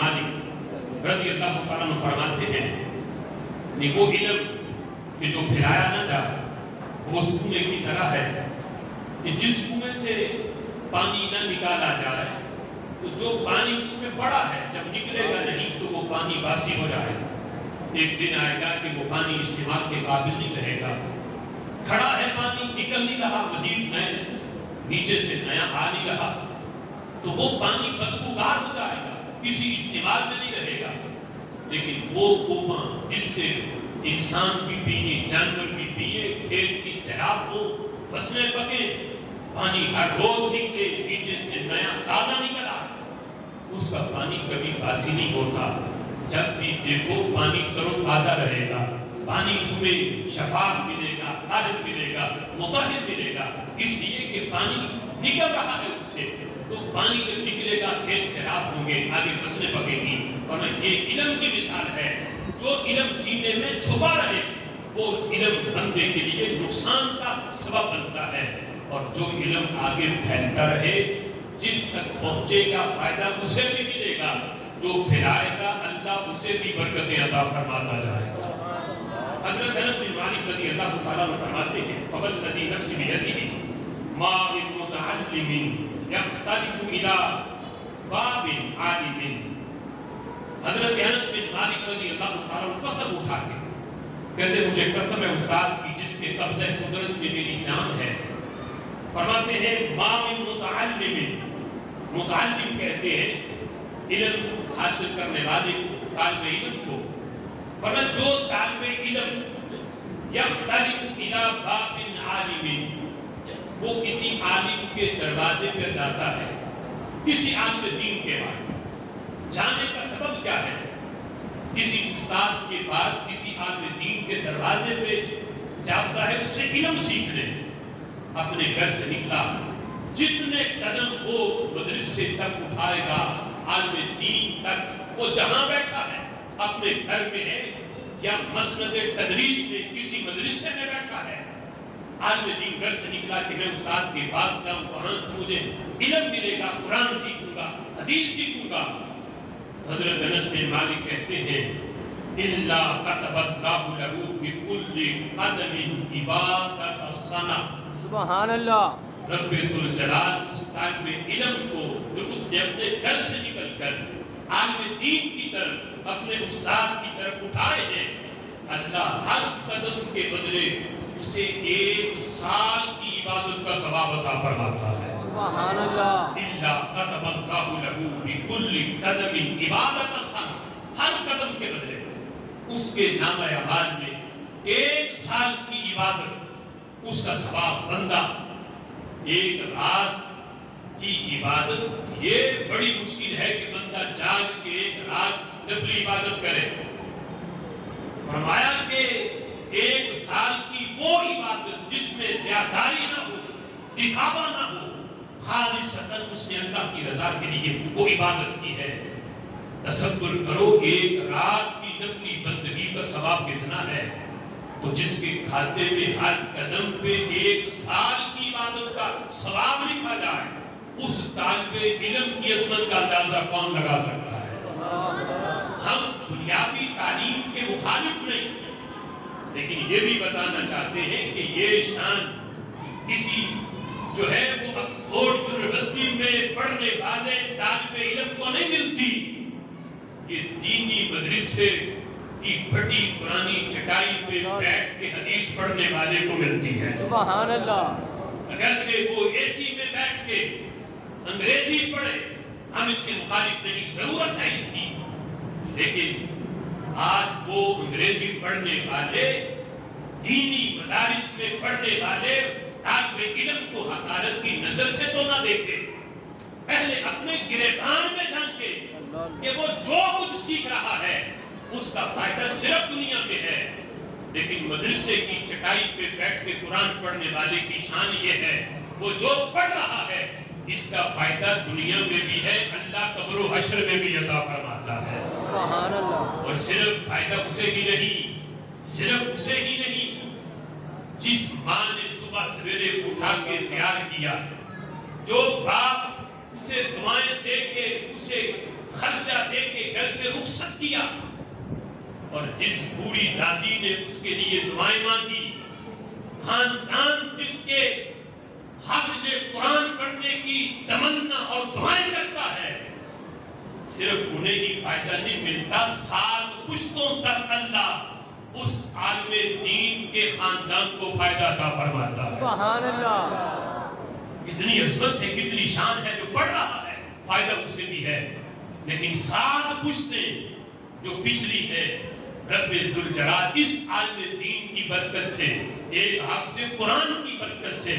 मालिक रज़ी अल्लाह तआला अन्हु फरमाते हैं कि वो इल्म कि जो फिराया न जाए वो उस कुएं की तरह है कि जिस कुएं से पानी न निकाला जाए तो जो पानी उसमें पड़ा है जब निकलेगा नहीं तो वो पानी बासी हो जाएगा। एक दिन आएगा कि वो पानी इस्तेमाल के काबिल नहीं रहेगा। खड़ा है पानी, निकल नहीं रहा, मजीद नए नीचे से नया आ नहीं रहा, तो वो पानी बदबूदार हो जाएगा, किसी इस्तेमाल में नहीं रहेगा। लेकिन वो कुआं जिससे इंसान भी पिए, जानवर भी पिए, खेत की सैराब हो, फसलें पके, पानी हर रोज निकले, नीचे से नया ताजा निकला, उसका पानी कभी बासी नहीं होता। जब भी देखो पानी तरोताजा रहेगा, पानी तुम्हें शफाफ मिलेगा, ताहिर मिलेगा, मुताहिर मिलेगा, इसलिए कि पानी निकल रहा है उससे। तो पानी जब निकलेगा खेत सैराब होंगे, आगे फसलें पकेंगी। और ये इल्म की मिसाल है, जो इल्म सीने में छुपा रहे वो इल्म बंदे के लिए नुकसान का सबब बनता है। और जो इल्म आगे फैलता रहे, जिस तक पहुंचेगा फायदा उसे भी मिलेगा, जो फैलाएगा अल्लाह उसे भी बरकतें अता फरमाता जाएगा। हजरत अनस बिन मालिक रज़ी अल्लाह तआला अन्हु फरमाते हैं फवल्लज़ी नफ्सी बियदिही मा मिन मुतअल्लिमिन यख्तलिफु इला बाबिन आलिमिन। हजरत अनस बिन मालिक रज़ी अल्लाह तआला अन्हु कसम उठा के कहते मुझे कसम है उस ज़ात की जिसके कब्ज़े कुदरत में मेरी जान है। फरमाते हैं मा मिन मुतअल्लिमिन, मुतअल्लिम कहते हैं इल्म हासिल करने वाले को, तालिब इल्म को। फरमाया जो तालिब इल्म यख्तलिफु इला बाबिन आलिमिन, वो किसी आलिम के दरवाजे पर जाता है, किसी आलिम दीन के पास जाने का सबब क्या है? किसी उस्ताद के पास, किसी आलिम दीन के दरवाजे पे जाता है उससे इल्म सीखने। अपने घर से निकला, जितने कदम वो मदरसे तक उठाएगा, आलिम दीन तक, वो जहां बैठा है, अपने घर में है या मसनद तदरीस में किसी मदरसे में बैठा है, आलिम दीन घर से निकला कि मैं उस्ताद के पास जाऊं, वहां से मुझे इल्म मिलेगा, कुरान सीखूंगा, हदीस सीखूंगा। हजरत अनस बिन मालिक कहते हैं इल्ला कतबल्लाहु लहू बिकुल्लि कदमिन इबादत सना। सुभान अल्लाह। रब्बे जुल जलाल उस तालिब इल्म को जो उसने अपने घर से निकलकर आलिम दीन की तरफ, अपने उस्ताद की तरफ उठाए हैं, अल्लाह हर कदम के बदले उसे 1 साल की इबादत का सवाब अता फरमाता है। सुभान अल्लाह। इल्ला कतबल्लाहु लहू बिकुल्लि कदमिन इबादत सना, हर कदम के बदले उसके नामा अमाल में 1 साल की इबादत, उसका सवाब बंदा। एक रात की इबादत ये बड़ी मुश्किल है कि बंदा जाग के एक रात नफली इबादत करे। फरमाया कि 1 साल की वो इबादत जिसमें रियादारी ना हो, दिखावा ना हो, खालिसतन उसने अल्लाह की रजा के लिए वो इबादत की है। तसव्वुर करो एक रात की नफली बंदगी का सवाब कितना है। तो जिसके खाते में हर कदम पे 1 साल की इबादत का सवाब लिखा जाए, उस तालिब इल्म की अज़मत का अंदाजा कौन लगा सकता है? हम दुनियावी तालीम के मुखालिफ नहीं, लेकिन ये भी बताना चाहते हैं कि ये शान किसी जो है वो ऑक्सफोर्ड यूनिवर्सिटी में पढ़ने वाले तालिब इल्म को नहीं मिलती। ये दीनी मदरसे की फटी पुरानी चटाई पे बैठ के हदीस पढ़ने वाले को मिलती है। सुभान अल्लाह। अगरचे वो एसी में बैठ के अंग्रेजी पढ़े, हम इसके मुखालिफ नहीं, जरूरत है इसकी, लेकिन आज वो अंग्रेजी पढ़ने वाले, दीनी मदारिस में पढ़ने वाले तालिब इल्म को हकारत की नजर से तो ना देखे, पहले अपने गिरबान में झांके कि वो जो कुछ सीख रहा है उसका फायदा सिर्फ दुनिया में है। लेकिन मदरसे की चटाई पे बैठ के कुरान पढ़ने वाले की शान ये है, वो जो पढ़ रहा है इसका फायदा दुनिया में भी है, अल्लाह कब्र व हश्र में भी अता फरमाता है। सुभान अल्लाह। और सिर्फ फायदा उसे ही नहीं, सिर्फ उसे ही नहीं, जिस माँ ने सुबह सवेरे उठा के तैयार किया, जो बाप उसे दुआएं दे के उसे خرچہ دے کے گھر سے رخصت کیا، اور جس بوڑھی دادی نے اس کے لیے دعائیں مانگی، خاندان جس کے حافظ قرآن پڑھنے کی تمنا اور دعائیں کرتا ہے، صرف انہیں ہی فائدہ نہیں ملتا، 7 پشتوں تک اللہ اس عالم دین کے خاندان کو فائدہ عطا فرماتا ہے۔ سبحان اللہ، کتنی عظمت ہے، کتنی شان ہے، جو پڑھ رہا ہے فائدہ اس میں بھی ہے، لیکن 7 پشتیں جو پچھلی ہے، رب ذوالجلال اس عالم دین کی برکت سے، ایک حافظ قرآن کی برکت سے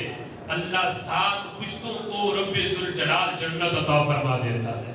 اللہ 7 پشتوں کو رب ذوالجلال جنت عطا فرما دیتا ہے۔